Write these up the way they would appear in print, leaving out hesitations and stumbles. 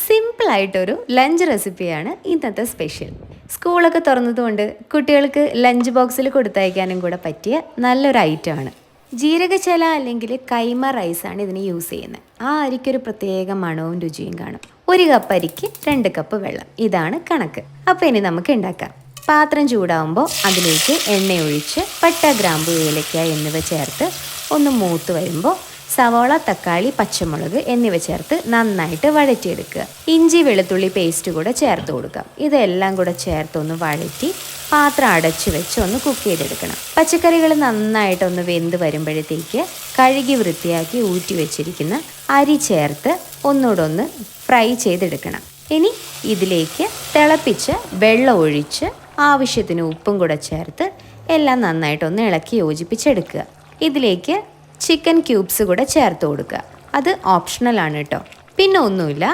സിമ്പിളായിട്ടൊരു lunch റെസിപ്പിയാണ് ഇന്നത്തെ special. സ്കൂളൊക്കെ തുറന്നതുകൊണ്ട് കുട്ടികൾക്ക് ലഞ്ച് ബോക്സിൽ കൊടുത്തയക്കാനും കൂടെ പറ്റിയ നല്ലൊരു ഐറ്റമാണ്. ജീരകശാല അല്ലെങ്കിൽ കൈമ റൈസാണ് ഇതിന് യൂസ് ചെയ്യുന്നത്. ആ അരിക്കൊരു പ്രത്യേക മണവും രുചിയും കാണും. 1 കപ്പ് അരിക്ക് 2 കപ്പ് വെള്ളം, ഇതാണ് കണക്ക്. അപ്പോൾ ഇനി നമുക്ക് ഉണ്ടാക്കാം. പാത്രം ചൂടാവുമ്പോൾ അതിലേക്ക് എണ്ണ ഒഴിച്ച് പട്ട, ഗ്രാമ്പു, ഏലക്ക എന്നിവ ചേർത്ത് ഒന്ന് മൂത്ത് വരുമ്പോൾ സവാള, തക്കാളി, പച്ചമുളക് എന്നിവ ചേർത്ത് നന്നായിട്ട് വഴറ്റിയെടുക്കുക. ഇഞ്ചി വെളുത്തുള്ളി പേസ്റ്റ് കൂടെ ചേർത്ത് കൊടുക്കാം. ഇതെല്ലാം കൂടെ ചേർത്തൊന്ന് വഴറ്റി പാത്രം അടച്ചു വെച്ച് ഒന്ന് കുക്ക് ചെയ്തെടുക്കണം. പച്ചക്കറികൾ നന്നായിട്ടൊന്ന് വെന്ത് വരുമ്പോഴത്തേക്ക് കഴുകി വൃത്തിയാക്കി ഊറ്റി വെച്ചിരിക്കുന്ന അരി ചേർത്ത് ഒന്നുകൂടെ ഒന്ന് ഫ്രൈ ചെയ്തെടുക്കണം. ഇനി ഇതിലേക്ക് തിളപ്പിച്ച വെള്ളം ഒഴിച്ച് ആവശ്യത്തിന് ഉപ്പും കൂടെ ചേർത്ത് എല്ലാം നന്നായിട്ടൊന്ന് ഇളക്കി യോജിപ്പിച്ചെടുക്കുക. ഇതിലേക്ക് ചിക്കൻ ക്യൂബ്സ് കൂടെ ചേർത്ത് കൊടുക്കുക. അത് ഓപ്ഷണലാണ് കേട്ടോ. പിന്നെ ഒന്നുമില്ല,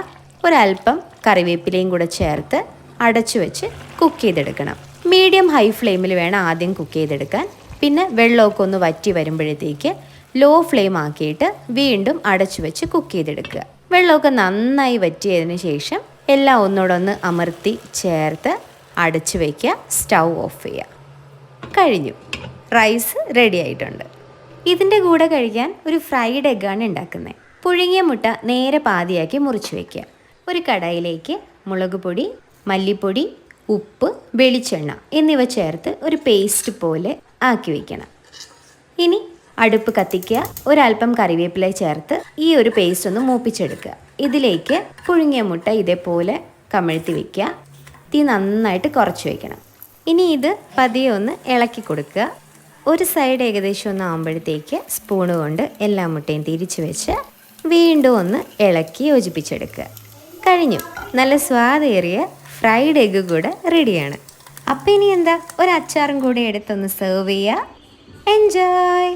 ഒരല്പം കറിവേപ്പിലയും കൂടെ ചേർത്ത് അടച്ചു വെച്ച് കുക്ക് ചെയ്തെടുക്കണം. മീഡിയം ഹൈ ഫ്ലെയിമിൽ വേണം ആദ്യം കുക്ക് ചെയ്തെടുക്കാൻ. പിന്നെ വെള്ളമൊക്കെ ഒന്ന് വറ്റി വരുമ്പോഴത്തേക്ക് ലോ ഫ്ലെയിം ആക്കിയിട്ട് വീണ്ടും അടച്ചു വെച്ച് കുക്ക് ചെയ്തെടുക്കുക. വെള്ളമൊക്കെ നന്നായി വറ്റിയതിന് ശേഷം എല്ലാം ഒന്നുകൂടെ അമർത്തി ചേർത്ത് അടച്ചു വയ്ക്കുക. സ്റ്റൗ ഓഫ് ചെയ്യുക. കഴിഞ്ഞു, റൈസ് റെഡി ആയിട്ടുണ്ട്. ഇതിൻ്റെ കൂടെ കഴിക്കാൻ ഒരു ഫ്രൈഡ് എഗ്ഗാണ് ഉണ്ടാക്കുന്നത്. പുഴുങ്ങിയ മുട്ട നേരെ പാതിയാക്കി മുറിച്ച് വയ്ക്കുക. ഒരു കടായിലേക്ക് മുളക് പൊടി, മല്ലിപ്പൊടി, ഉപ്പ്, വെളിച്ചെണ്ണ എന്നിവ ചേർത്ത് ഒരു പേസ്റ്റ് പോലെ ആക്കി വയ്ക്കണം. ഇനി അടുപ്പ് കത്തിക്കുക. ഒരല്പം കറിവേപ്പില ചേർത്ത് ഈ ഒരു പേസ്റ്റ് ഒന്ന് മൂപ്പിച്ചെടുക്കുക. ഇതിലേക്ക് പുഴുങ്ങിയ മുട്ട ഇതേപോലെ കമഴ്ത്തി വയ്ക്കുക. തീ നന്നായിട്ട് കുറച്ച് വയ്ക്കണം. ഇനി ഇത് പതിയെ ഒന്ന് ഇളക്കി കൊടുക്കുക. ഒരു സൈഡ് ഏകദേശം ഒന്ന് ആകുമ്പോഴത്തേക്ക് സ്പൂണ് കൊണ്ട് എല്ലാ മുട്ടയും തിരിച്ച് വെച്ച് വീണ്ടും ഒന്ന് ഇളക്കി യോജിപ്പിച്ചെടുക്കുക. കഴിഞ്ഞു, നല്ല സ്വാദേറിയ ഫ്രൈഡ് എഗ്ഗ് കൂടെ റെഡിയാണ്. അപ്പം ഇനി എന്താ, ഒരു അച്ചാറും കൂടെ എടുത്തൊന്ന് സെർവ് ചെയ്യുക. എൻജോയ്.